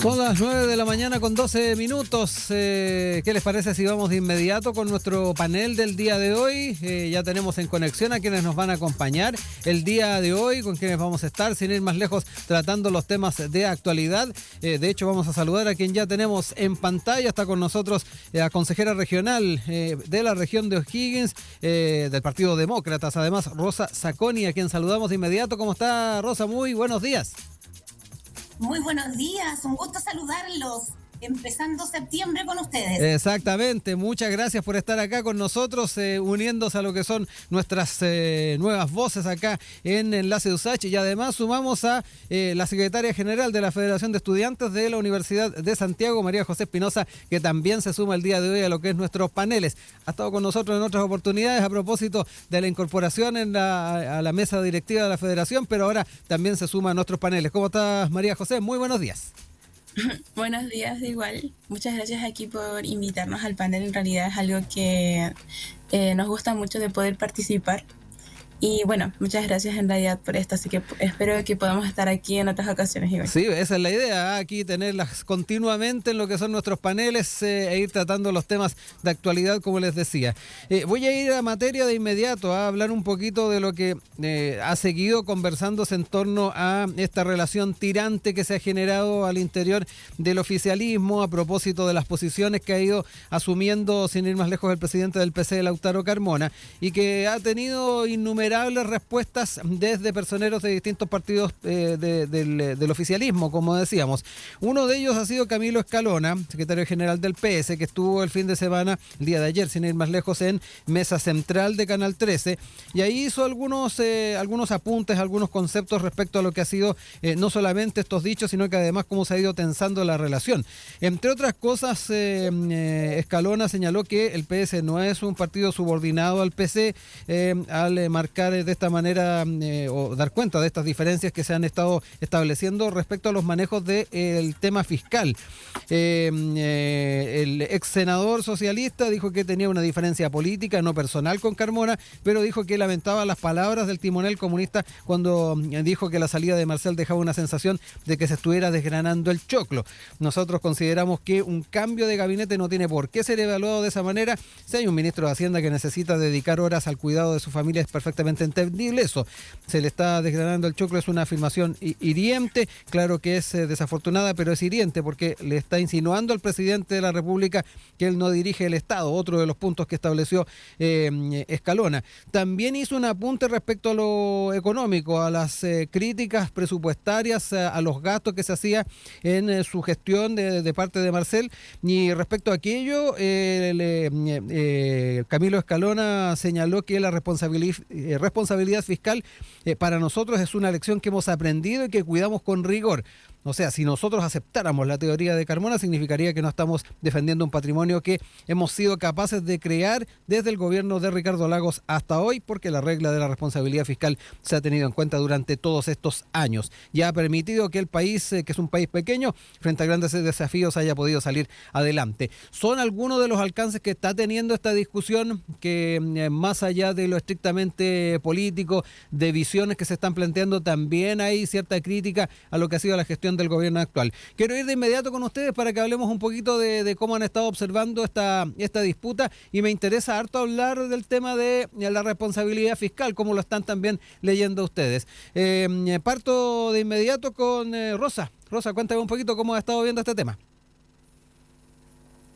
Son las 9 de la mañana con 12 minutos. ¿Qué les parece si vamos de inmediato con nuestro panel del día de hoy? Ya tenemos en conexión a quienes nos van a acompañar el día de hoy, con quienes vamos a estar, sin ir más lejos, tratando los temas de actualidad. De hecho, vamos a saludar a quien ya tenemos en pantalla. Está con nosotros la consejera regional de la región de O'Higgins, del Partido Demócratas, además, Rosa Zacconi, a quien saludamos de inmediato. ¿Cómo está, Rosa? Muy buenos días. Muy buenos días, un gusto saludarlos, empezando septiembre con ustedes. Exactamente, muchas gracias por estar acá con nosotros, uniéndose a lo que son nuestras nuevas voces acá en Enlace USACH, y además sumamos a la secretaria general de la Federación de Estudiantes de la Universidad de Santiago, María José Espinosa, que también se suma el día de hoy a lo que es nuestros paneles. Ha estado con nosotros en otras oportunidades a propósito de la incorporación a la mesa directiva de la Federación, pero ahora también se suma a nuestros paneles. ¿Cómo estás, María José? Muy buenos días. Buenos días, igual. Muchas gracias aquí por invitarnos al panel. En realidad es algo que nos gusta mucho de poder participar. Y bueno, muchas gracias en realidad por esto, así que espero que podamos estar aquí en otras ocasiones, igual. Sí, esa es la idea, aquí tenerlas continuamente en lo que son nuestros paneles e ir tratando los temas de actualidad, como les decía. Voy a ir a materia de inmediato, a hablar un poquito de lo que ha seguido conversándose en torno a esta relación tirante que se ha generado al interior del oficialismo a propósito de las posiciones que ha ido asumiendo, sin ir más lejos, el presidente del PC, Lautaro Carmona, y que ha tenido innumerables respuestas desde personeros de distintos partidos del oficialismo, como decíamos. Uno de ellos ha sido Camilo Escalona, secretario general del PS, que estuvo el fin de semana, el día de ayer, sin ir más lejos, en Mesa Central de Canal 13, y ahí hizo algunos apuntes, algunos conceptos respecto a lo que ha sido no solamente estos dichos, sino que además cómo se ha ido tensando la relación. Entre otras cosas, Escalona señaló que el PS no es un partido subordinado al PC, al marcar de esta manera o dar cuenta de estas diferencias que se han estado estableciendo respecto a los manejos del tema fiscal. El ex senador socialista dijo que tenía una diferencia política, no personal, con Carmona, pero dijo que lamentaba las palabras del timonel comunista cuando dijo que la salida de Marcel dejaba una sensación de que se estuviera desgranando el choclo. Nosotros consideramos que un cambio de gabinete no tiene por qué ser evaluado de esa manera. Si hay un ministro de Hacienda que necesita dedicar horas al cuidado de su familia, es perfectamente entendible eso. Se le está desgranando el choclo, es una afirmación hiriente, claro que es desafortunada, pero es hiriente porque le está insinuando al presidente de la República que él no dirige el Estado, otro de los puntos que estableció Escalona. También hizo un apunte respecto a lo económico, a las críticas presupuestarias, a los gastos que se hacía en su gestión de parte de Marcel, y respecto a aquello, Camilo Escalona señaló que la responsabilidad fiscal para nosotros es una lección que hemos aprendido y que cuidamos con rigor. O sea, si nosotros aceptáramos la teoría de Carmona, significaría que no estamos defendiendo un patrimonio que hemos sido capaces de crear desde el gobierno de Ricardo Lagos hasta hoy, porque la regla de la responsabilidad fiscal se ha tenido en cuenta durante todos estos años. Ya ha permitido que el país, que es un país pequeño, frente a grandes desafíos, haya podido salir adelante. Son algunos de los alcances que está teniendo esta discusión, que más allá de lo estrictamente político, de visiones que se están planteando, también hay cierta crítica a lo que ha sido la gestión del gobierno actual. Quiero ir de inmediato con ustedes para que hablemos un poquito de cómo han estado observando esta disputa, y me interesa harto hablar del tema de la responsabilidad fiscal, cómo lo están también leyendo ustedes. Parto de inmediato con Rosa. Rosa, cuéntame un poquito cómo ha estado viendo este tema.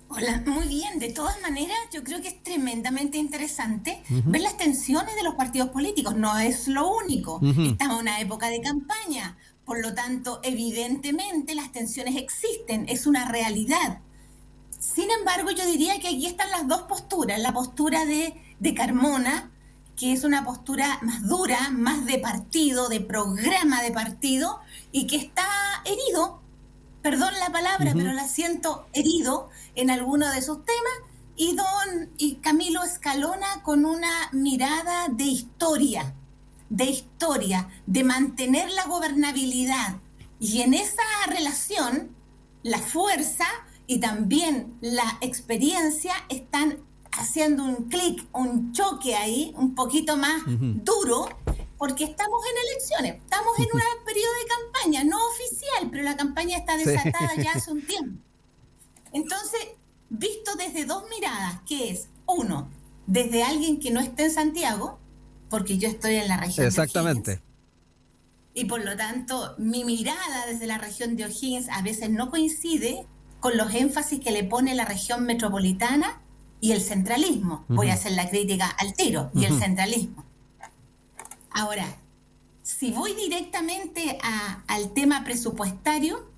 Hola, muy bien. De todas maneras, yo creo que es tremendamente interesante ver las tensiones de los partidos políticos. No es lo único. Estamos en una época de campaña. Por lo tanto, evidentemente las tensiones existen. Es una realidad. Sin embargo, yo diría que aquí están las dos posturas. La postura de Carmona, que es una postura más dura, más de partido, de programa de partido, y que está herido, perdón la palabra, pero la siento herido en alguno de esos temas, y Camilo Escalona con una mirada de historia, de mantener la gobernabilidad. Y en esa relación, la fuerza y también la experiencia están haciendo un clic, un choque ahí, un poquito más duro, porque estamos en elecciones, estamos en un periodo de campaña, no oficial, pero la campaña está desatada ya hace un tiempo. Entonces, visto desde dos miradas, que es, uno, desde alguien que no esté en Santiago, porque yo estoy en la región Exactamente. de O'Higgins, y por lo tanto, mi mirada desde la región de O'Higgins a veces no coincide con los énfasis que le pone la región metropolitana y el centralismo. Voy a hacer la crítica al tiro, y el centralismo. Ahora, si voy directamente al tema presupuestario,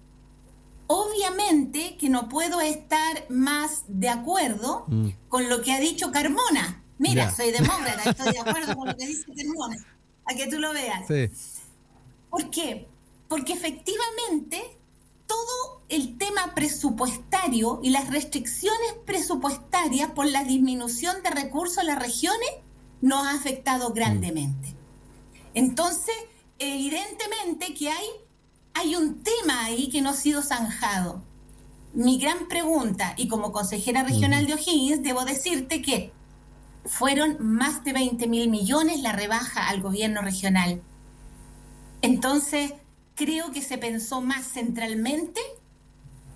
obviamente que no puedo estar más de acuerdo con lo que ha dicho Carmona. Mira, soy demócrata, estoy de acuerdo con lo que dice Carmona, a que tú lo veas. Sí. ¿Por qué? Porque efectivamente todo el tema presupuestario y las restricciones presupuestarias por la disminución de recursos a las regiones nos ha afectado grandemente. Entonces, evidentemente que hay un tema ahí que no ha sido zanjado. Mi gran pregunta, y como consejera regional de O'Higgins, debo decirte que fueron más de 20.000 millones la rebaja al gobierno regional. Entonces, creo que se pensó más centralmente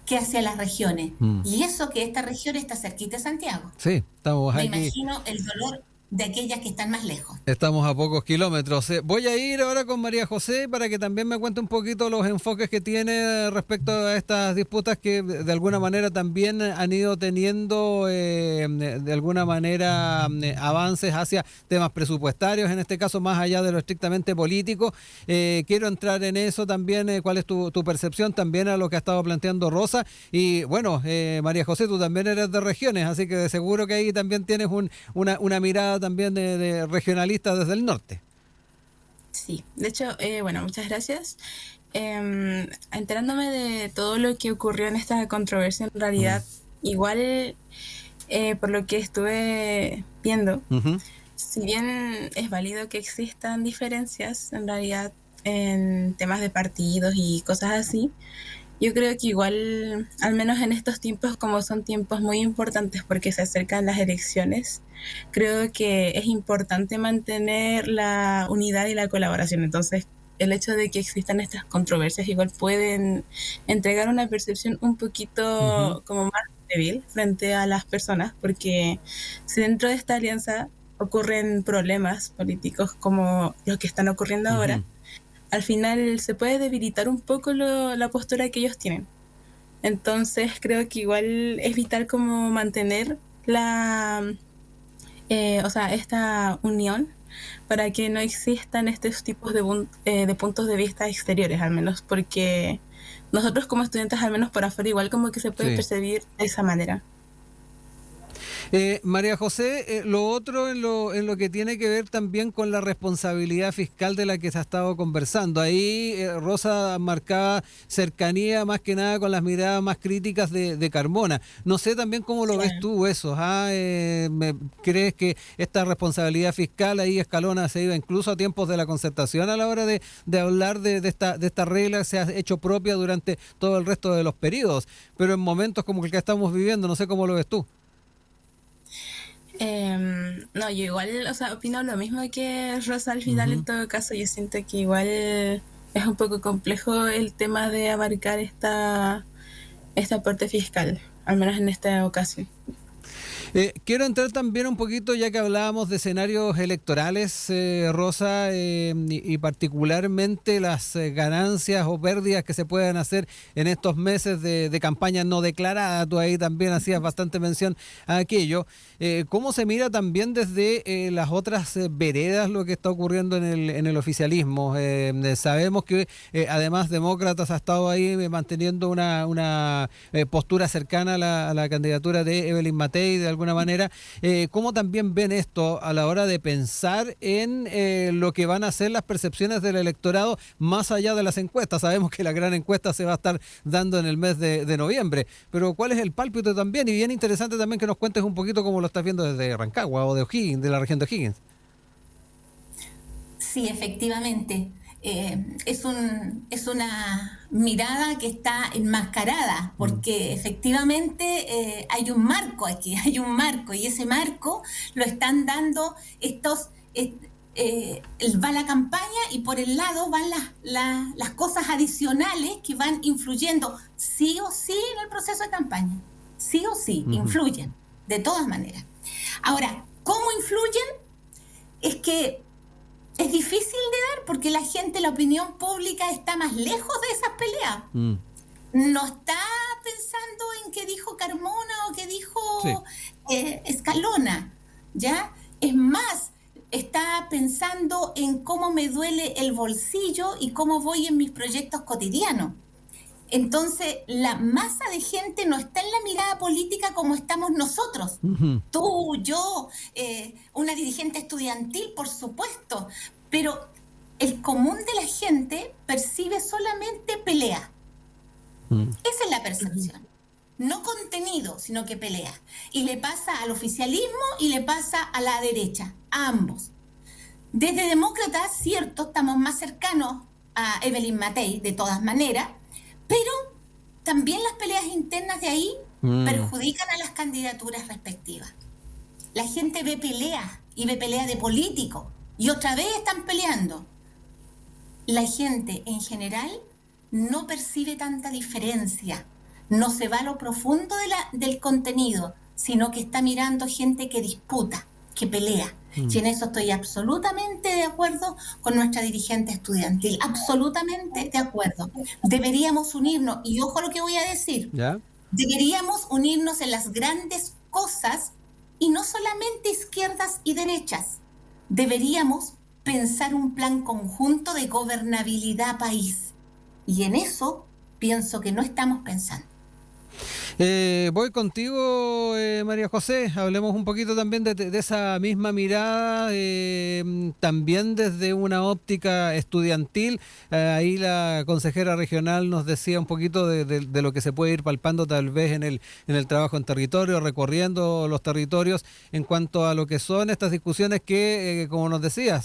que hacia las regiones. Y eso que esta región está cerquita de Santiago. Sí, estamos aquí. Me imagino el dolor de aquellas que están más lejos. Estamos a pocos kilómetros. Voy a ir ahora con María José para que también me cuente un poquito los enfoques que tiene respecto a estas disputas que de alguna manera también han ido teniendo de alguna manera avances hacia temas presupuestarios, en este caso más allá de lo estrictamente político. Quiero entrar en eso también, cuál es tu percepción también a lo que ha estado planteando Rosa. Y bueno, María José, tú también eres de regiones, así que de seguro que ahí también tienes una mirada también de regionalistas desde el norte. Sí, de hecho, bueno, muchas gracias. Enterándome de todo lo que ocurrió en esta controversia, en realidad, igual por lo que estuve viendo, si bien es válido que existan diferencias, en realidad, en temas de partidos y cosas así, yo creo que igual, al menos en estos tiempos, como son tiempos muy importantes porque se acercan las elecciones, creo que es importante mantener la unidad y la colaboración. Entonces, el hecho de que existan estas controversias igual pueden entregar una percepción un poquito como más débil frente a las personas, porque si dentro de esta alianza ocurren problemas políticos como los que están ocurriendo ahora, al final se puede debilitar un poco la postura que ellos tienen. Entonces creo que igual es vital como mantener esta unión para que no existan estos tipos de puntos de vista exteriores, al menos porque nosotros como estudiantes, al menos por afuera, igual como que se puede percibir de esa manera. María José, lo otro en lo que tiene que ver también con la responsabilidad fiscal de la que se ha estado conversando. Ahí Rosa marcaba cercanía más que nada con las miradas más críticas de Carmona. No sé también cómo lo ves tú eso. ¿Crees que esta responsabilidad fiscal ahí escalona se iba incluso a tiempos de la concertación a la hora de hablar de esta regla? Se ha hecho propia durante todo el resto de los periodos, pero en momentos como el que estamos viviendo, no sé cómo lo ves tú. No, yo igual, opino lo mismo que Rosa al final. En todo caso, yo siento que igual es un poco complejo el tema de abarcar esta parte fiscal, al menos en esta ocasión. Quiero entrar también un poquito, ya que hablábamos de escenarios electorales, Rosa, y particularmente las ganancias o pérdidas que se puedan hacer en estos meses de campaña no declarada. Tú ahí también hacías bastante mención a aquello. ¿Cómo se mira también desde las otras veredas lo que está ocurriendo en el oficialismo? Sabemos que además Demócratas ha estado ahí manteniendo una postura cercana a la candidatura de Evelyn Matei, de alguna manera. ¿Cómo también ven esto a la hora de pensar en lo que van a ser las percepciones del electorado más allá de las encuestas? Sabemos que la gran encuesta se va a estar dando en el mes de noviembre, pero ¿cuál es el pálpito también? Y bien interesante también que nos cuentes un poquito cómo lo estás viendo desde Rancagua o de O'Higgins, de la región de O'Higgins. Sí, efectivamente. Es una mirada que está enmascarada, porque efectivamente hay un marco aquí, y ese marco lo están dando va la campaña y por el lado van las cosas adicionales que van influyendo sí o sí en el proceso de campaña. Sí o sí, influyen, de todas maneras. Ahora, ¿cómo influyen? Es que es difícil de dar porque la gente, la opinión pública está más lejos de esas peleas. No está pensando en qué dijo Carmona o qué dijo Escalona, ¿ya? Es más, está pensando en cómo me duele el bolsillo y cómo voy en mis proyectos cotidianos. Entonces, la masa de gente no está en la mirada política como estamos nosotros. Tú, yo, una dirigente estudiantil, por supuesto, pero el común de la gente percibe solamente pelea. Esa es la percepción. No contenido, sino que pelea. Y le pasa al oficialismo y le pasa a la derecha, a ambos. Desde Demócratas, cierto, estamos más cercanos a Evelyn Matei, de todas maneras, pero también las peleas internas de ahí perjudican a las candidaturas respectivas. La gente ve peleas y ve peleas de políticos y otra vez están peleando. La gente en general no percibe tanta diferencia, no se va a lo profundo del contenido, sino que está mirando gente que disputa, que pelea. Y en eso estoy absolutamente de acuerdo con nuestra dirigente estudiantil, absolutamente de acuerdo. Deberíamos unirnos, y ojo lo que voy a decir, ¿Ya? Deberíamos unirnos en las grandes cosas y no solamente izquierdas y derechas. Deberíamos pensar un plan conjunto de gobernabilidad país. Y en eso pienso que no estamos pensando. Voy contigo, María José. Hablemos un poquito también de esa misma mirada, también desde una óptica estudiantil. Ahí la consejera regional nos decía un poquito de lo que se puede ir palpando tal vez en el trabajo en territorio, recorriendo los territorios en cuanto a lo que son estas discusiones que, como nos decía,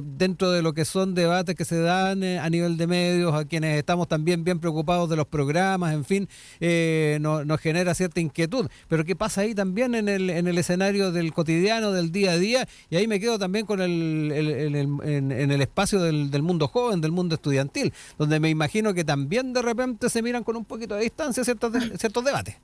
dentro de lo que son debates que se dan a nivel de medios, a quienes estamos también bien preocupados de los programas, en fin. Nos genera cierta inquietud, pero ¿qué pasa ahí también en el escenario del cotidiano, del día a día? Y ahí me quedo también con en el espacio del mundo joven, del mundo estudiantil, donde me imagino que también de repente se miran con un poquito de distancia ciertos debates.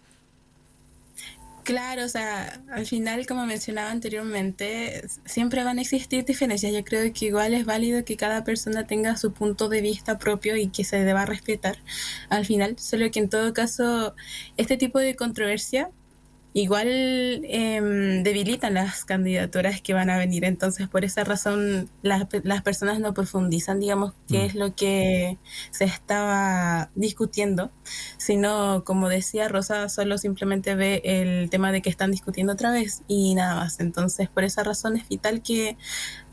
Claro, o sea, al final, como mencionaba anteriormente, siempre van a existir diferencias. Yo creo que igual es válido que cada persona tenga su punto de vista propio y que se deba respetar al final, solo que en todo caso, este tipo de controversia igual debilitan las candidaturas que van a venir. Entonces, por esa razón, las personas no profundizan, digamos, qué es lo que se estaba discutiendo, sino, como decía Rosa, solo simplemente ve el tema de que están discutiendo otra vez y nada más. Entonces, por esa razón es vital que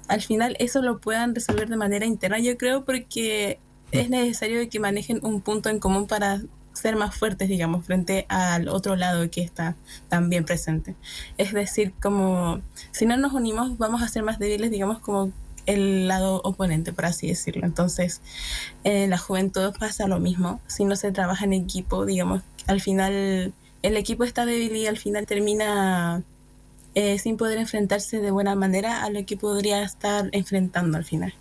al final eso lo puedan resolver de manera interna, yo creo, porque es necesario que manejen un punto en común para ser más fuertes, digamos, frente al otro lado que está también presente. Es decir, como si no nos unimos vamos a ser más débiles, digamos, como el lado oponente, por así decirlo. Entonces, en la juventud pasa lo mismo. Si no se trabaja en equipo, digamos, al final el equipo está débil y al final termina sin poder enfrentarse de buena manera a lo que podría estar enfrentando al final.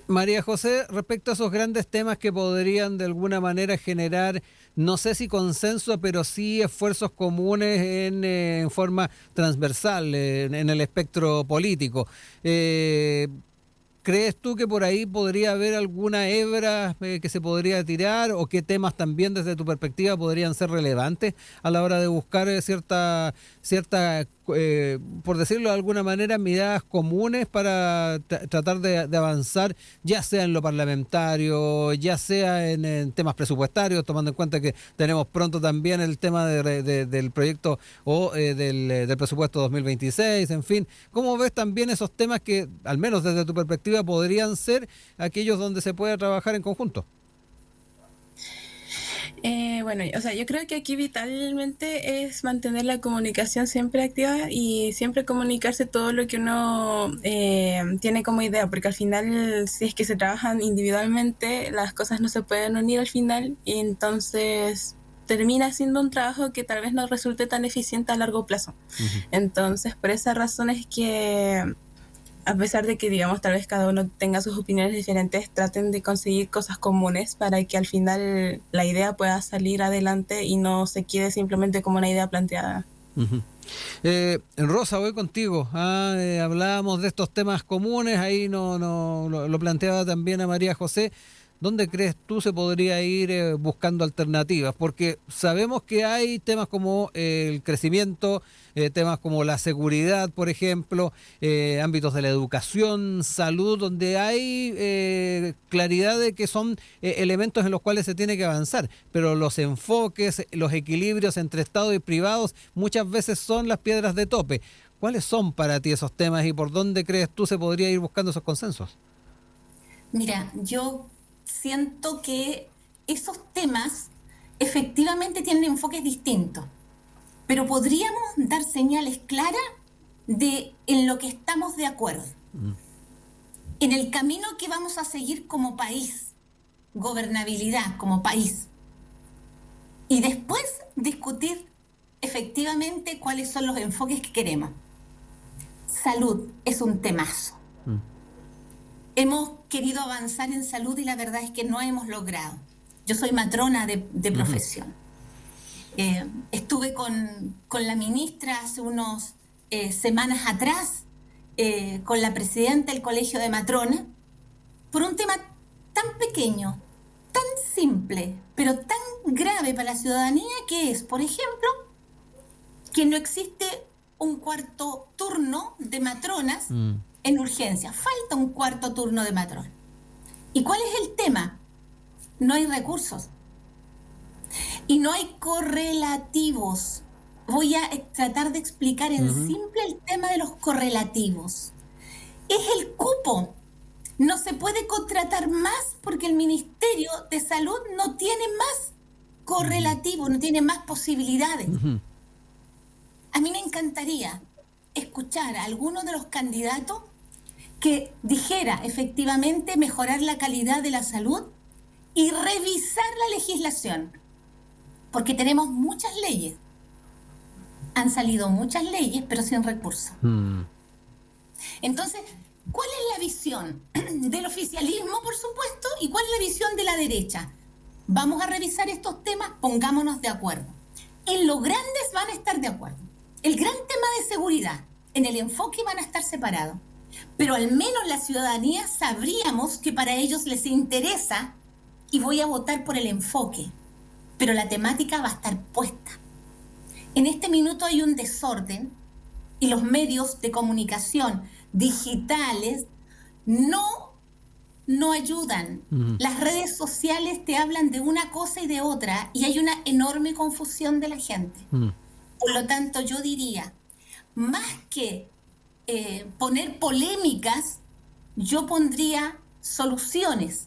María José, respecto a esos grandes temas que podrían de alguna manera generar, no sé si consenso, pero sí esfuerzos comunes en forma transversal en el espectro político. ¿Crees tú que por ahí podría haber alguna hebra que se podría tirar o qué temas también desde tu perspectiva podrían ser relevantes a la hora de buscar cierta por decirlo de alguna manera, miradas comunes para tratar de avanzar, ya sea en lo parlamentario, ya sea en temas presupuestarios, tomando en cuenta que tenemos pronto también el tema del proyecto o del presupuesto 2026, en fin? ¿Cómo ves también esos temas que, al menos desde tu perspectiva, podrían ser aquellos donde se pueda trabajar en conjunto? Bueno, o sea, yo creo que aquí vitalmente es mantener la comunicación siempre activa y siempre comunicarse todo lo que uno tiene como idea, porque al final, si es que se trabajan individualmente, las cosas no se pueden unir al final y entonces termina siendo un trabajo que tal vez no resulte tan eficiente a largo plazo. Entonces, por esa razón es que a pesar de que, digamos, tal vez cada uno tenga sus opiniones diferentes, traten de conseguir cosas comunes para que al final la idea pueda salir adelante y no se quede simplemente como una idea planteada. Uh-huh. Rosa, voy contigo. Hablábamos de estos temas comunes, ahí lo planteaba también a María José. ¿Dónde crees tú se podría ir buscando alternativas? Porque sabemos que hay temas como el crecimiento, temas como la seguridad, por ejemplo, ámbitos de la educación, salud, donde hay claridad de que son elementos en los cuales se tiene que avanzar, pero los enfoques, los equilibrios entre Estado y privados muchas veces son las piedras de tope. ¿Cuáles son para ti esos temas y por dónde crees tú se podría ir buscando esos consensos? Mira, yo siento que esos temas efectivamente tienen enfoques distintos, pero podríamos dar señales claras de en lo que estamos de acuerdo, en el camino que vamos a seguir como país, gobernabilidad como país, y después discutir efectivamente cuáles son los enfoques que queremos. Salud es un temazo. Hemos querido avanzar en salud y la verdad es que no hemos logrado. Yo soy matrona de profesión. Estuve con la ministra hace unas semanas atrás, con la presidenta del Colegio de Matronas, por un tema tan pequeño, tan simple, pero tan grave para la ciudadanía, que es, por ejemplo, que no existe un cuarto turno de matronas en urgencia. Falta un cuarto turno de matrona. ¿Y cuál es el tema? No hay recursos. Y no hay correlativos. Voy a tratar de explicar en simple el tema de los correlativos. Es el cupo. No se puede contratar más porque el Ministerio de Salud no tiene más correlativos, no tiene más posibilidades. A mí me encantaría escuchar a alguno de los candidatos que dijera efectivamente mejorar la calidad de la salud y revisar la legislación, porque tenemos muchas leyes. Han salido muchas leyes, pero sin recursos. Entonces, ¿cuál es la visión del oficialismo, por supuesto, y cuál es la visión de la derecha? Vamos a revisar estos temas, pongámonos de acuerdo. En lo grandes van a estar de acuerdo. El gran tema de seguridad, en el enfoque van a estar separados. Pero al menos la ciudadanía sabríamos que para ellos les interesa y voy a votar por el enfoque. Pero la temática va a estar puesta. En este minuto hay un desorden y los medios de comunicación digitales no ayudan. Las redes sociales te hablan de una cosa y de otra y hay una enorme confusión de la gente. Por lo tanto, yo diría, más que poner polémicas, yo pondría soluciones.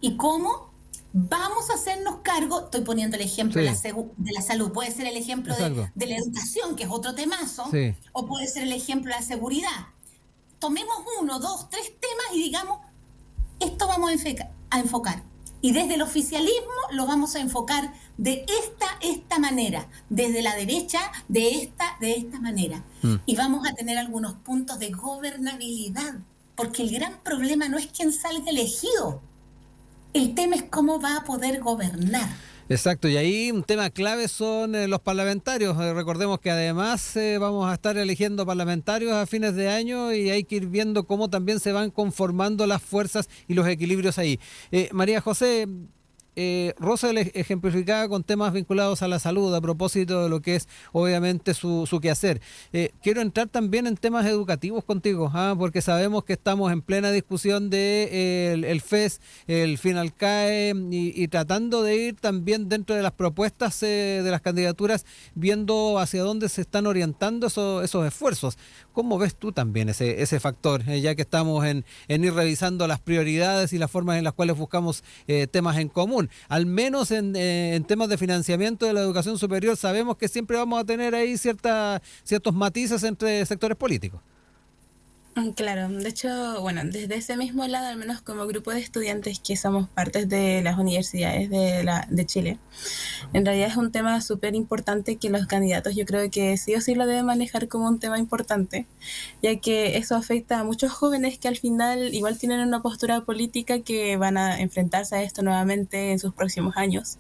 ¿Y cómo? Vamos a hacernos cargo, estoy poniendo el ejemplo de la salud, puede ser el ejemplo de la educación, que es otro temazo, o puede ser el ejemplo de la seguridad. Tomemos 1, 2, 3 temas y digamos, esto vamos a enfocar. Y desde el oficialismo lo vamos a enfocar de esta manera, desde la derecha de esta manera. Y vamos a tener algunos puntos de gobernabilidad, porque el gran problema no es quién salga elegido, el tema es cómo va a poder gobernar. Exacto, y ahí un tema clave son los parlamentarios. Recordemos que además vamos a estar eligiendo parlamentarios a fines de año y hay que ir viendo cómo también se van conformando las fuerzas y los equilibrios ahí. María José, Rosa le ejemplificaba con temas vinculados a la salud a propósito de lo que es obviamente su quehacer. Quiero entrar también en temas educativos contigo, porque sabemos que estamos en plena discusión de el FES, el FINALCAE y tratando de ir también dentro de las propuestas de las candidaturas viendo hacia dónde se están orientando esos esfuerzos. ¿Cómo ves tú también ese factor, ya que estamos en ir revisando las prioridades y las formas en las cuales buscamos temas en común? Al menos en temas de financiamiento de la educación superior sabemos que siempre vamos a tener ahí ciertos matices entre sectores políticos. Claro, de hecho, bueno, desde ese mismo lado, al menos como grupo de estudiantes que somos partes de las universidades de Chile, en realidad es un tema súper importante que los candidatos yo creo que sí o sí lo deben manejar como un tema importante, ya que eso afecta a muchos jóvenes que al final igual tienen una postura política que van a enfrentarse a esto nuevamente en sus próximos años.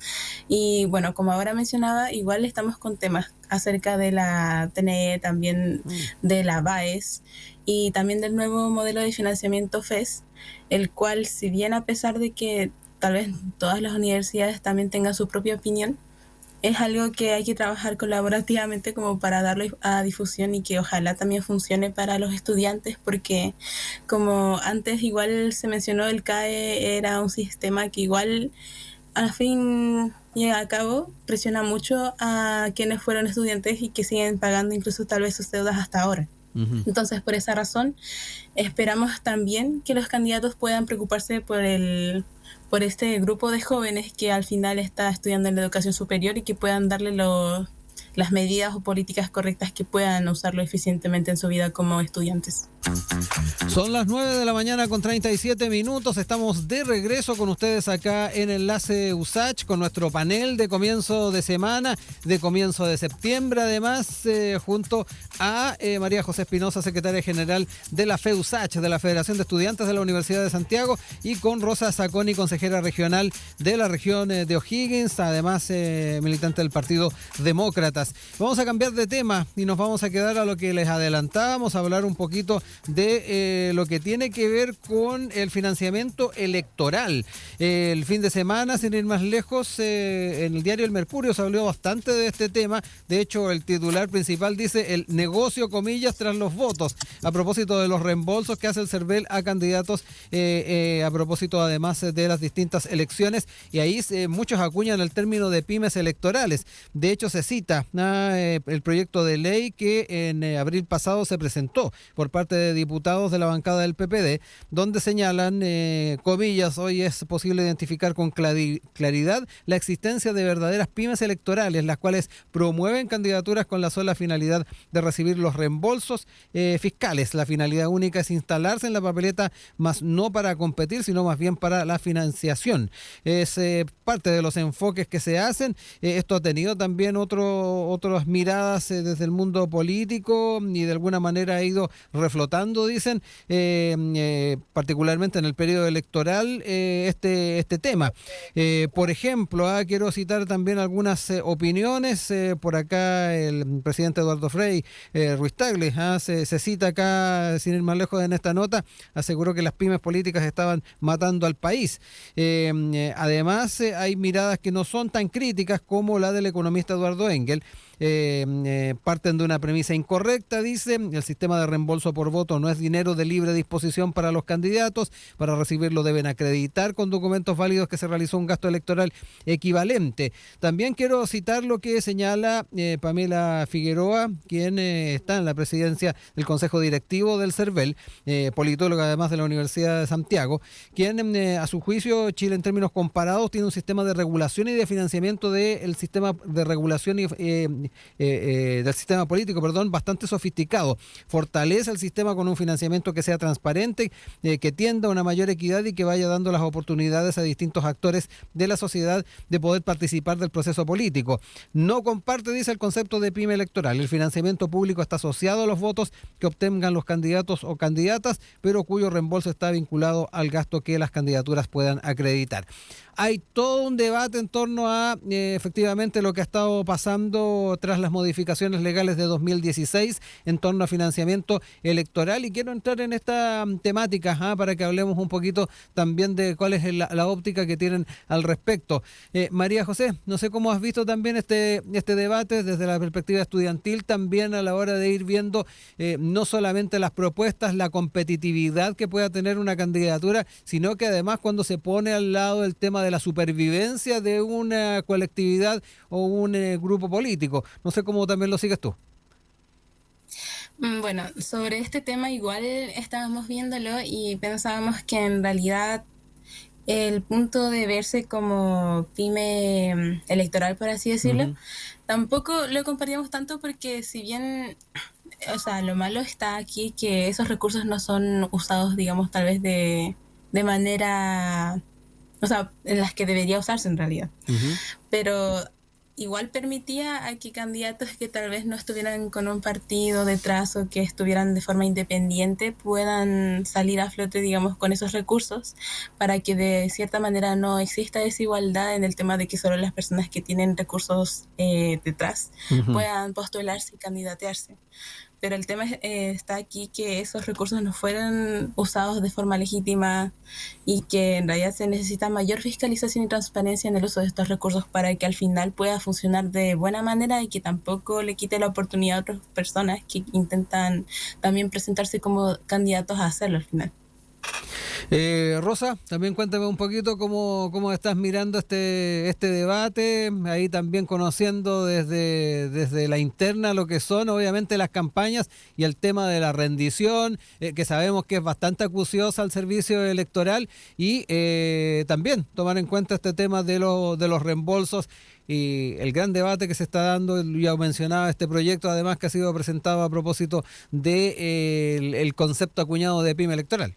Y bueno, como ahora mencionaba, igual estamos con temas acerca de la TNE, también de la BAES y también del nuevo modelo de financiamiento FES, el cual, si bien a pesar de que tal vez todas las universidades también tengan su propia opinión, es algo que hay que trabajar colaborativamente como para darle a difusión y que ojalá también funcione para los estudiantes, porque como antes igual se mencionó, el CAE era un sistema que igual al fin y al cabo presiona mucho a quienes fueron estudiantes y que siguen pagando incluso tal vez sus deudas hasta ahora. Entonces, por esa razón, esperamos también que los candidatos puedan preocuparse por este grupo de jóvenes que al final está estudiando en la educación superior y que puedan darle las medidas o políticas correctas que puedan usarlo eficientemente en su vida como estudiantes. Son las 9 de la mañana con 37 minutos. Estamos de regreso con ustedes acá en Enlace USACH con nuestro panel de comienzo de semana, de comienzo de septiembre, además, junto a María José Espinosa, secretaria general de la FEUSACH, de la Federación de Estudiantes de la Universidad de Santiago, y con Rosa Zaconi, consejera regional de la región de O'Higgins, además militante del Partido Demócratas. Vamos a cambiar de tema y nos vamos a quedar a lo que les adelantábamos, a hablar un poquito de lo que tiene que ver con el financiamiento electoral. El fin de semana, sin ir más lejos, en el diario El Mercurio se habló bastante de este tema. De hecho, el titular principal dice el negocio, comillas, tras los votos, a propósito de los reembolsos que hace el CERVEL a candidatos, a propósito además de las distintas elecciones, y ahí muchos acuñan el término de pymes electorales. De hecho, se cita el proyecto de ley que en abril pasado se presentó por parte de diputados de la bancada del PPD, donde señalan, comillas, hoy es posible identificar con claridad la existencia de verdaderas pymes electorales, las cuales promueven candidaturas con la sola finalidad de recibir los reembolsos fiscales. La finalidad única es instalarse en la papeleta, más no para competir, sino más bien para la financiación. Es parte de los enfoques que se hacen. Esto ha tenido también otras miradas desde el mundo político y de alguna manera ha ido reflotando, dicen, particularmente en el periodo electoral, este tema. Por ejemplo, quiero citar también algunas opiniones. Por acá el presidente Eduardo Frei Ruiz Tagle se cita acá, sin ir más lejos en esta nota, aseguró que las pymes políticas estaban matando al país. Además, hay miradas que no son tan críticas como la del economista Eduardo Engel. Parten de una premisa incorrecta, dice: el sistema de reembolso por voto no es dinero de libre disposición para los candidatos, para recibirlo deben acreditar con documentos válidos que se realizó un gasto electoral equivalente. También quiero citar lo que señala Pamela Figueroa, quien está en la presidencia del Consejo Directivo del CERVEL, politóloga además de la Universidad de Santiago, quien a su juicio Chile en términos comparados tiene un sistema de regulación y de financiamiento del sistema de regulación y del sistema político, bastante sofisticado. Fortalece el sistema con un financiamiento que sea transparente, que tienda a una mayor equidad y que vaya dando las oportunidades a distintos actores de la sociedad de poder participar del proceso político. No comparte, dice, el concepto de pyme electoral. El financiamiento público está asociado a los votos que obtengan los candidatos o candidatas, pero cuyo reembolso está vinculado al gasto que las candidaturas puedan acreditar. Hay todo un debate en torno a efectivamente lo que ha estado pasando tras las modificaciones legales de 2016 en torno a financiamiento electoral, y quiero entrar en esta temática para que hablemos un poquito también de cuál es la óptica que tienen al respecto. María José, no sé cómo has visto también este debate desde la perspectiva estudiantil, también a la hora de ir viendo no solamente las propuestas, la competitividad que pueda tener una candidatura, sino que además cuando se pone al lado el tema de la supervivencia de una colectividad o un grupo político. No sé cómo también lo sigues tú. Bueno, sobre este tema igual estábamos viéndolo y pensábamos que en realidad el punto de verse como pyme electoral, por así decirlo, tampoco lo compartimos tanto porque si bien, o sea, lo malo está aquí que esos recursos no son usados, digamos, tal vez de manera, o sea, en las que debería usarse en realidad. Pero igual permitía a que candidatos que tal vez no estuvieran con un partido detrás o que estuvieran de forma independiente puedan salir a flote, digamos, con esos recursos para que de cierta manera no exista desigualdad en el tema de que solo las personas que tienen recursos detrás puedan postularse y candidatearse. Pero el tema está aquí que esos recursos no fueran usados de forma legítima y que en realidad se necesita mayor fiscalización y transparencia en el uso de estos recursos para que al final pueda funcionar de buena manera y que tampoco le quite la oportunidad a otras personas que intentan también presentarse como candidatos a hacerlo al final. Rosa, también cuéntame un poquito cómo estás mirando este debate, ahí también conociendo desde la interna lo que son obviamente las campañas y el tema de la rendición, que sabemos que es bastante acuciosa al servicio electoral, y también tomar en cuenta este tema de los reembolsos y el gran debate que se está dando. Ya mencionaba este proyecto, además, que ha sido presentado a propósito de el concepto acuñado de pyme electoral.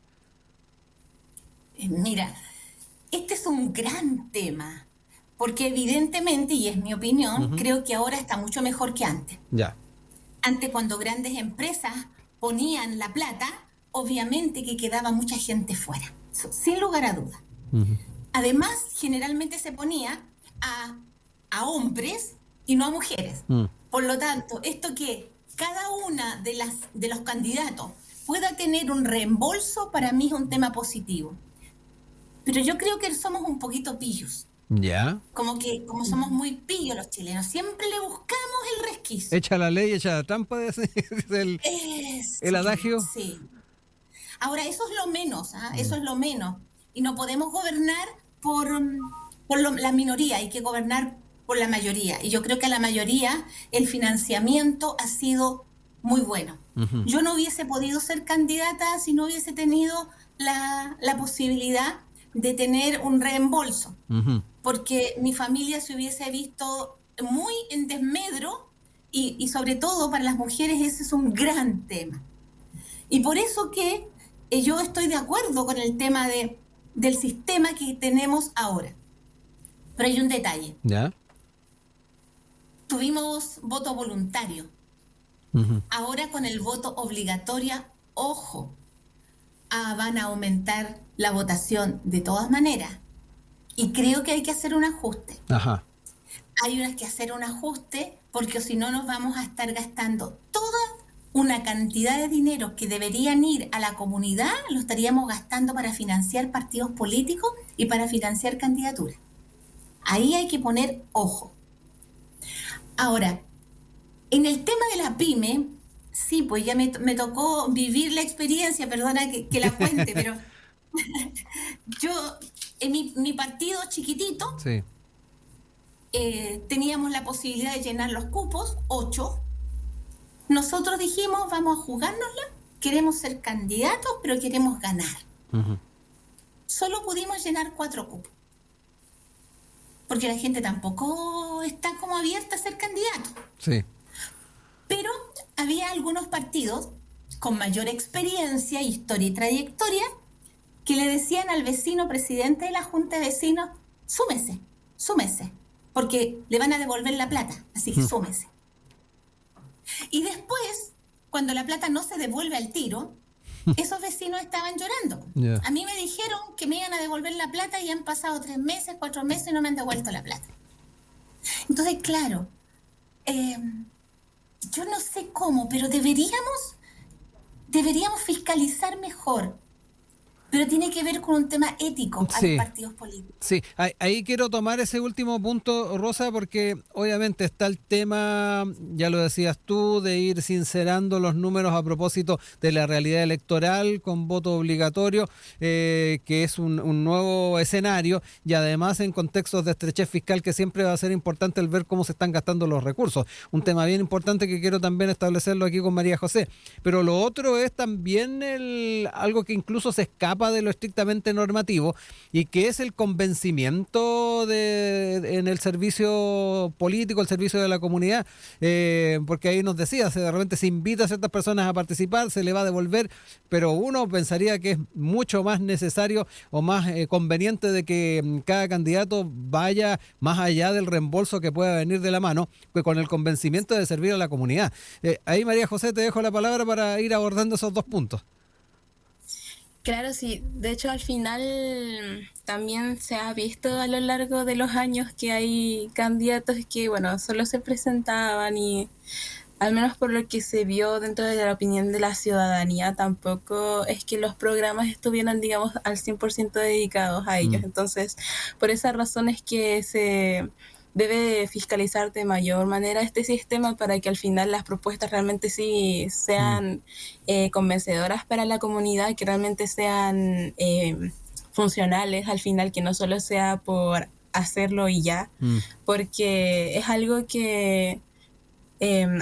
Mira, este es un gran tema, porque evidentemente, y es mi opinión, creo que ahora está mucho mejor que antes. Ya. Antes, cuando grandes empresas ponían la plata, obviamente que quedaba mucha gente fuera, sin lugar a dudas. Además, generalmente se ponía a hombres y no a mujeres. Por lo tanto, esto que cada una de los candidatos pueda tener un reembolso, para mí es un tema positivo. Pero yo creo que somos un poquito pillos. Ya. Como somos muy pillos los chilenos, siempre le buscamos el resquicio. Echa la ley, echa la trampa, es el adagio. Sí. Ahora, eso es lo menos, eso es lo menos. Y no podemos gobernar por la minoría, hay que gobernar por la mayoría. Y yo creo que a la mayoría el financiamiento ha sido muy bueno. Yo no hubiese podido ser candidata si no hubiese tenido la posibilidad de tener un reembolso, porque mi familia se hubiese visto muy en desmedro y sobre todo para las mujeres ese es un gran tema. Y por eso que yo estoy de acuerdo con el tema del sistema que tenemos ahora. Pero hay un detalle. ¿Ya? Tuvimos voto voluntario. Ahora con el voto obligatorio, ojo, van a aumentar la votación de todas maneras. Y creo que hay que hacer un ajuste. Hay que hacer un ajuste porque si no nos vamos a estar gastando toda una cantidad de dinero que deberían ir a la comunidad, lo estaríamos gastando para financiar partidos políticos y para financiar candidaturas. Ahí hay que poner ojo. Ahora, en el tema de la pyme, sí, pues ya me tocó vivir la experiencia, perdona que la cuente, pero yo, en mi partido chiquitito, sí, teníamos la posibilidad de llenar los cupos, 8. Nosotros dijimos, vamos a jugárnosla, queremos ser candidatos, pero queremos ganar. Solo pudimos llenar 4 cupos. Porque la gente tampoco está como abierta a ser candidato. Sí. Pero había algunos partidos con mayor experiencia, historia y trayectoria que le decían al vecino presidente de la Junta de Vecinos, súmese, porque le van a devolver la plata, así que súmese. Y después, cuando la plata no se devuelve al tiro, esos vecinos estaban llorando. A mí me dijeron que me iban a devolver la plata y han pasado 3 meses, 4 meses y no me han devuelto la plata. Entonces, claro, yo no sé cómo, pero deberíamos fiscalizar mejor. Pero tiene que ver con un tema ético a los partidos políticos. Sí, ahí quiero tomar ese último punto, Rosa, porque obviamente está el tema, ya lo decías tú, de ir sincerando los números a propósito de la realidad electoral con voto obligatorio, que es un nuevo escenario, y además en contextos de estrechez fiscal que siempre va a ser importante el ver cómo se están gastando los recursos. Un tema bien importante que quiero también establecerlo aquí con María José. Pero lo otro es también algo que incluso se escapa escapa de lo estrictamente normativo y que es el convencimiento en el servicio político, el servicio de la comunidad, porque ahí nos decía, de repente se invita a ciertas personas a participar, se le va a devolver, pero uno pensaría que es mucho más necesario o más conveniente de que cada candidato vaya más allá del reembolso que pueda venir de la mano, que con el convencimiento de servir a la comunidad. Ahí, María José, te dejo la palabra para ir abordando esos dos puntos. Claro, sí. De hecho, al final también se ha visto a lo largo de los años que hay candidatos que, bueno, solo se presentaban y al menos por lo que se vio dentro de la opinión de la ciudadanía, tampoco es que los programas estuvieran, digamos, al 100% dedicados a ellos. Entonces, por esa razón es que se debe fiscalizar de mayor manera este sistema para que al final las propuestas realmente sí sean convencedoras para la comunidad, que realmente sean funcionales al final, que no solo sea por hacerlo y ya, porque es algo que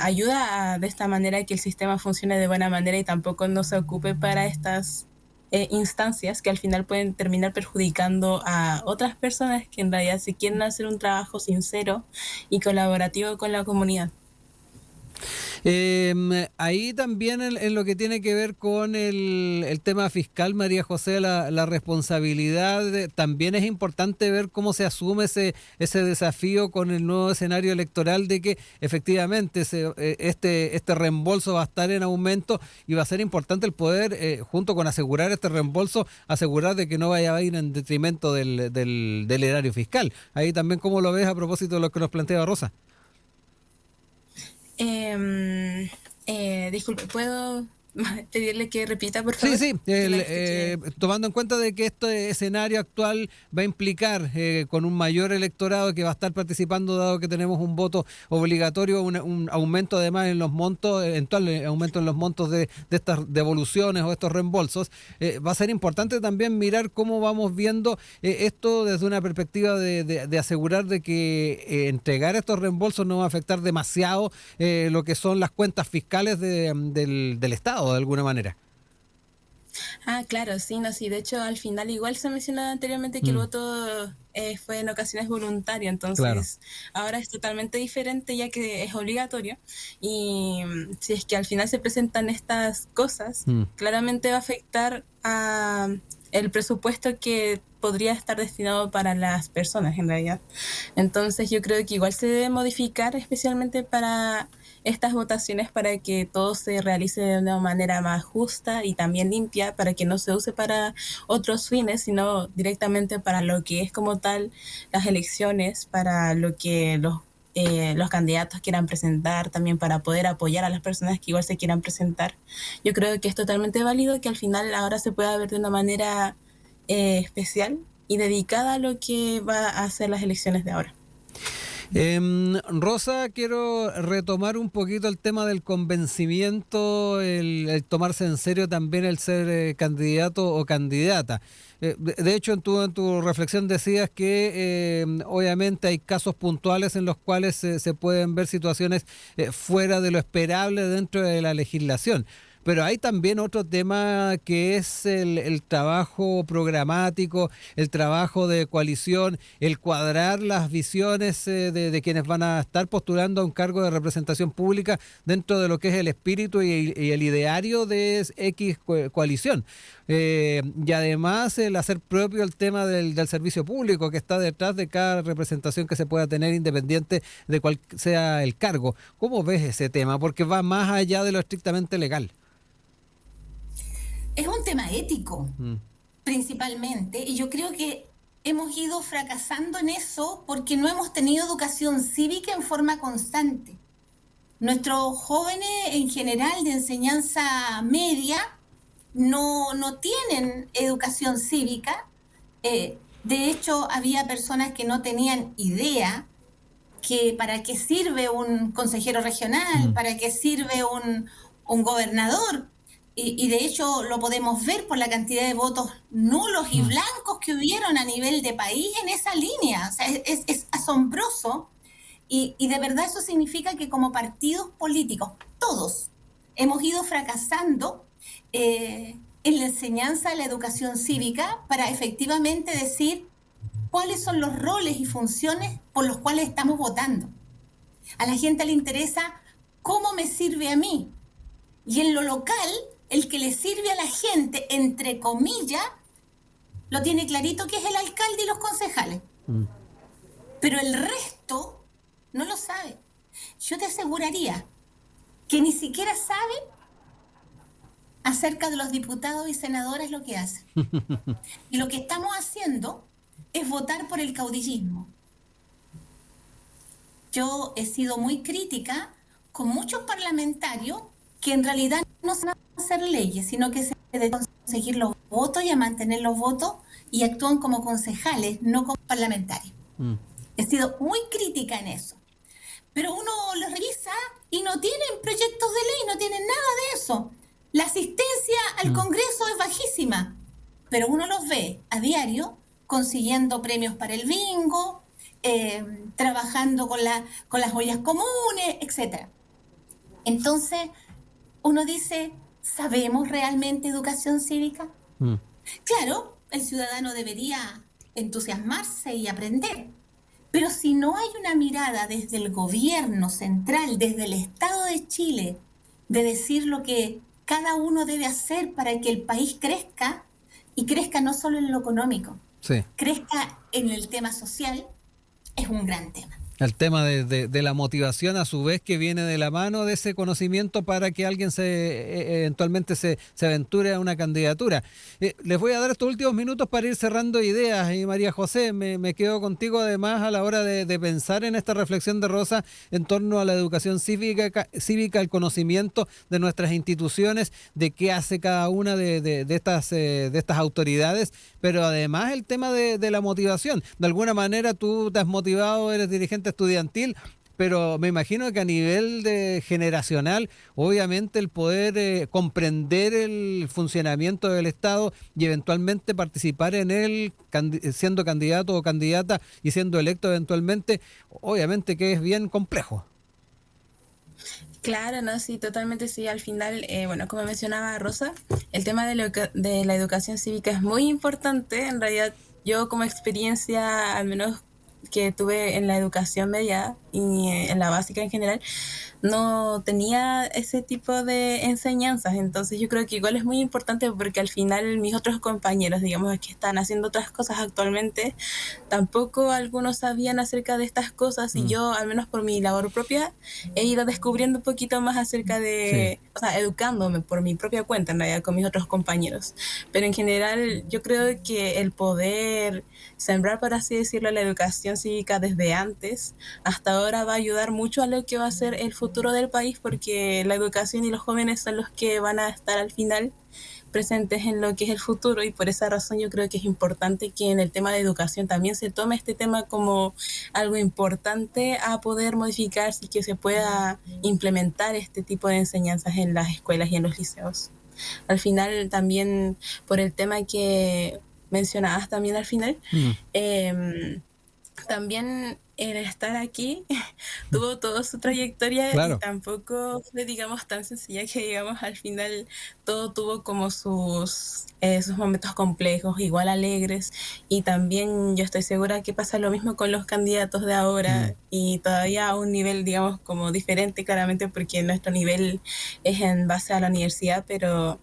ayuda de esta manera que el sistema funcione de buena manera y tampoco no se ocupe para estas instancias que al final pueden terminar perjudicando a otras personas que en realidad si quieren hacer un trabajo sincero y colaborativo con la comunidad. Ahí también en lo que tiene que ver con el tema fiscal, María José, la responsabilidad, también es importante ver cómo se asume ese desafío con el nuevo escenario electoral de que efectivamente este reembolso va a estar en aumento y va a ser importante el poder, junto con asegurar este reembolso, asegurar de que no vaya a ir en detrimento del erario fiscal. Ahí también, ¿cómo lo ves a propósito de lo que nos plantea Rosa? Disculpe, ¿puedo pedirle que repita, por favor? Sí, tomando en cuenta de que este escenario actual va a implicar con un mayor electorado que va a estar participando, dado que tenemos un voto obligatorio, un aumento además en los montos, eventual aumento en los montos de estas devoluciones o estos reembolsos, va a ser importante también mirar cómo vamos viendo esto desde una perspectiva de asegurar de que entregar estos reembolsos no va a afectar demasiado lo que son las cuentas fiscales del Estado, de alguna manera. Claro, sí, no, sí. De hecho, al final igual se mencionaba anteriormente que el voto fue en ocasiones voluntario, entonces claro, ahora es totalmente diferente ya que es obligatorio y si es que al final se presentan estas cosas, claramente va a afectar a el presupuesto que podría estar destinado para las personas en realidad. Entonces yo creo que igual se debe modificar especialmente para estas votaciones para que todo se realice de una manera más justa y también limpia, para que no se use para otros fines, sino directamente para lo que es como tal las elecciones, para lo que los candidatos quieran presentar, también para poder apoyar a las personas que igual se quieran presentar. Yo creo que es totalmente válido que al final ahora se pueda ver de una manera especial y dedicada a lo que va a ser las elecciones de ahora. Rosa, quiero retomar un poquito el tema del convencimiento, el tomarse en serio también el ser candidato o candidata. De hecho, en tu reflexión decías que obviamente hay casos puntuales en los cuales se pueden ver situaciones fuera de lo esperable dentro de la legislación. Pero hay también otro tema que es el trabajo programático, el trabajo de coalición, el cuadrar las visiones de quienes van a estar postulando a un cargo de representación pública dentro de lo que es el espíritu y el ideario de X coalición. Y además el hacer propio el tema del servicio público que está detrás de cada representación que se pueda tener independiente de cuál sea el cargo. ¿Cómo ves ese tema? Porque va más allá de lo estrictamente legal. Es un tema ético, principalmente, y yo creo que hemos ido fracasando en eso porque no hemos tenido educación cívica en forma constante. Nuestros jóvenes en general de enseñanza media no tienen educación cívica. De hecho, había personas que no tenían idea que para qué sirve un consejero regional, para qué sirve un gobernador. Y de hecho lo podemos ver por la cantidad de votos nulos y blancos que hubieron a nivel de país en esa línea. O sea, es asombroso y de verdad eso significa que como partidos políticos, todos, hemos ido fracasando en la enseñanza de la educación cívica para efectivamente decir cuáles son los roles y funciones por los cuales estamos votando. A la gente le interesa cómo me sirve a mí. Y en lo local, el que le sirve a la gente, entre comillas, lo tiene clarito, que es el alcalde y los concejales. Pero el resto no lo sabe. Yo te aseguraría que ni siquiera sabe acerca de los diputados y senadores lo que hacen. Y lo que estamos haciendo es votar por el caudillismo. Yo he sido muy crítica con muchos parlamentarios que en realidad no saben hacer leyes, sino que se dedican a conseguir los votos y a mantener los votos y actúan como concejales, no como parlamentarios. He sido muy crítica en eso. Pero uno lo revisa y no tienen proyectos de ley, no tienen nada de eso. La asistencia al Congreso es bajísima, pero uno los ve a diario consiguiendo premios para el bingo, trabajando con las ollas comunes, etc. Entonces, uno dice, ¿sabemos realmente educación cívica? Claro, el ciudadano debería entusiasmarse y aprender, pero si no hay una mirada desde el gobierno central, desde el Estado de Chile, de decir lo que cada uno debe hacer para que el país crezca, y crezca no solo en lo económico, crezca en el tema social, es un gran tema. El tema de la motivación, a su vez, que viene de la mano de ese conocimiento para que alguien eventualmente se aventure a una candidatura. Les voy a dar estos últimos minutos para ir cerrando ideas. Y María José, me quedo contigo además a la hora de pensar en esta reflexión de Rosa en torno a la educación cívica, el conocimiento de nuestras instituciones, de qué hace cada una de estas autoridades, pero además el tema de la motivación. De alguna manera tú te has motivado, eres dirigente estudiantil, pero me imagino que a nivel generacional, obviamente el poder comprender el funcionamiento del Estado y eventualmente participar en él, siendo candidato o candidata y siendo electo eventualmente, obviamente que es bien complejo. Claro, no, sí, totalmente sí. Al final, bueno, como mencionaba Rosa, el tema de la educación cívica es muy importante. En realidad, yo como experiencia, al menos que tuve en la educación media y en la básica en general, no tenía ese tipo de enseñanzas. Entonces yo creo que igual es muy importante, porque al final mis otros compañeros, digamos, que están haciendo otras cosas actualmente, tampoco algunos sabían acerca de estas cosas, y yo, al menos por mi labor propia, he ido descubriendo un poquito más acerca de, o sea, educándome por mi propia cuenta, en realidad, con mis otros compañeros. Pero en general yo creo que el poder sembrar, por así decirlo, la educación cívica desde antes hasta ahora va a ayudar mucho a lo que va a ser el futuro del país, porque la educación y los jóvenes son los que van a estar al final presentes en lo que es el futuro, y por esa razón yo creo que es importante que en el tema de educación también se tome este tema como algo importante a poder modificarse y que se pueda implementar este tipo de enseñanzas en las escuelas y en los liceos. Al final también, por el tema que mencionabas también al final, también el estar aquí tuvo toda su trayectoria, claro, y tampoco fue, digamos, tan sencilla, que digamos al final todo tuvo como sus momentos complejos, igual alegres, y también yo estoy segura que pasa lo mismo con los candidatos de ahora, y todavía a un nivel, digamos, como diferente, claramente, porque nuestro nivel es en base a la universidad, pero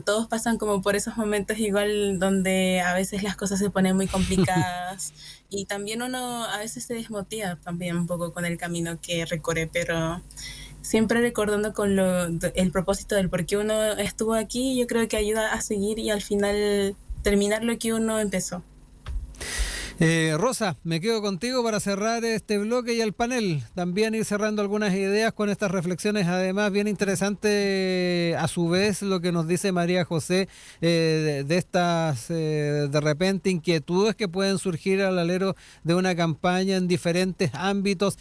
todos pasan como por esos momentos igual donde a veces las cosas se ponen muy complicadas y también uno a veces se desmotiva también un poco con el camino que recorre, pero siempre recordando con el propósito del por qué uno estuvo aquí, yo creo que ayuda a seguir y al final terminar lo que uno empezó. Rosa, me quedo contigo para cerrar este bloque y el panel. También ir cerrando algunas ideas con estas reflexiones. Además, bien interesante a su vez lo que nos dice María José de estas de repente inquietudes que pueden surgir al alero de una campaña en diferentes ámbitos.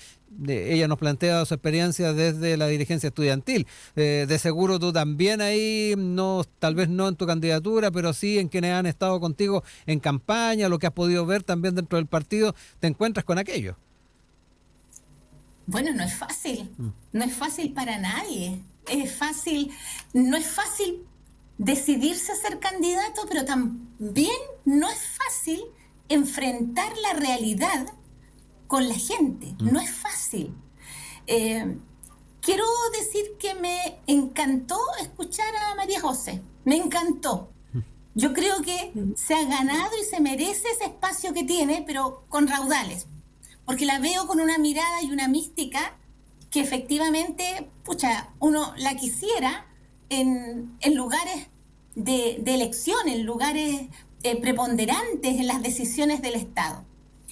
Ella nos plantea su experiencia desde la dirigencia estudiantil. De seguro tú también ahí, no, tal vez no en tu candidatura, pero sí en quienes han estado contigo en campaña, lo que has podido ver también dentro del partido, te encuentras con aquello. Bueno, no es fácil, no es fácil para nadie. No es fácil decidirse a ser candidato, pero también no es fácil enfrentar la realidad con la gente. No es fácil. Quiero decir que me encantó escuchar a María José. Me encantó. Yo creo que se ha ganado y se merece ese espacio que tiene, pero con raudales. Porque la veo con una mirada y una mística que efectivamente, uno la quisiera en lugares de elección, en lugares preponderantes en las decisiones del Estado.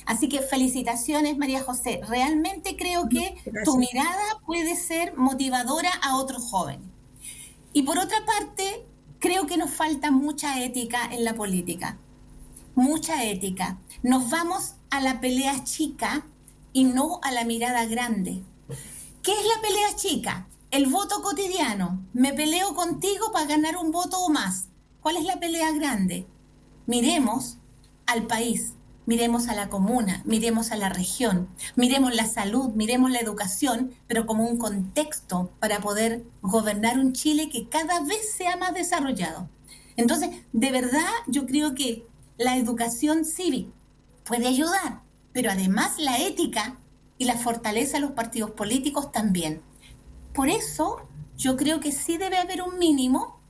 Así que felicitaciones, María José. Realmente creo que tu mirada puede ser motivadora a otros jóvenes. Y por otra parte, creo que nos falta mucha ética en la política. Mucha ética. Nos vamos a la pelea chica y no a la mirada grande. ¿Qué es la pelea chica? El voto cotidiano. Me peleo contigo para ganar un voto o más. ¿Cuál es la pelea grande? Miremos al país, miremos a la comuna, miremos a la región, miremos la salud, miremos la educación, pero como un contexto para poder gobernar un Chile que cada vez sea más desarrollado. Entonces, de verdad, yo creo que la educación cívica puede ayudar, pero además la ética y la fortaleza de los partidos políticos también. Por eso, yo creo que sí debe haber un mínimo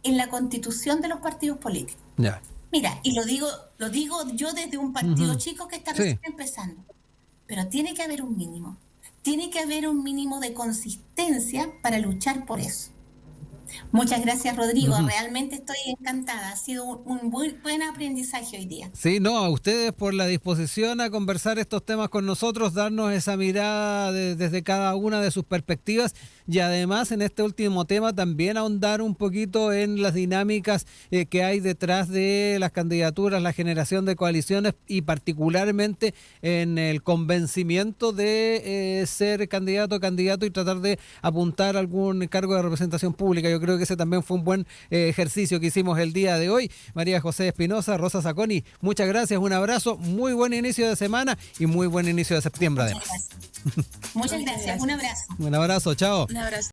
en la constitución de los partidos políticos. Ya. Mira, y lo digo yo desde un partido chico que está recién empezando, pero tiene que haber un mínimo. Tiene que haber un mínimo de consistencia para luchar por eso. Muchas gracias, Rodrigo. Realmente estoy encantada. Ha sido un muy buen aprendizaje hoy día. Sí, no, a ustedes por la disposición a conversar estos temas con nosotros, darnos esa mirada desde cada una de sus perspectivas y además en este último tema también ahondar un poquito en las dinámicas que hay detrás de las candidaturas, la generación de coaliciones y particularmente en el convencimiento de ser candidato y tratar de apuntar a algún cargo de representación pública. Yo creo que ese también fue un buen ejercicio que hicimos el día de hoy. María José Espinosa, Rosa Zacconi, muchas gracias, un abrazo, muy buen inicio de semana y muy buen inicio de septiembre además. Muchas gracias, un abrazo. Un abrazo, chao. Un abrazo.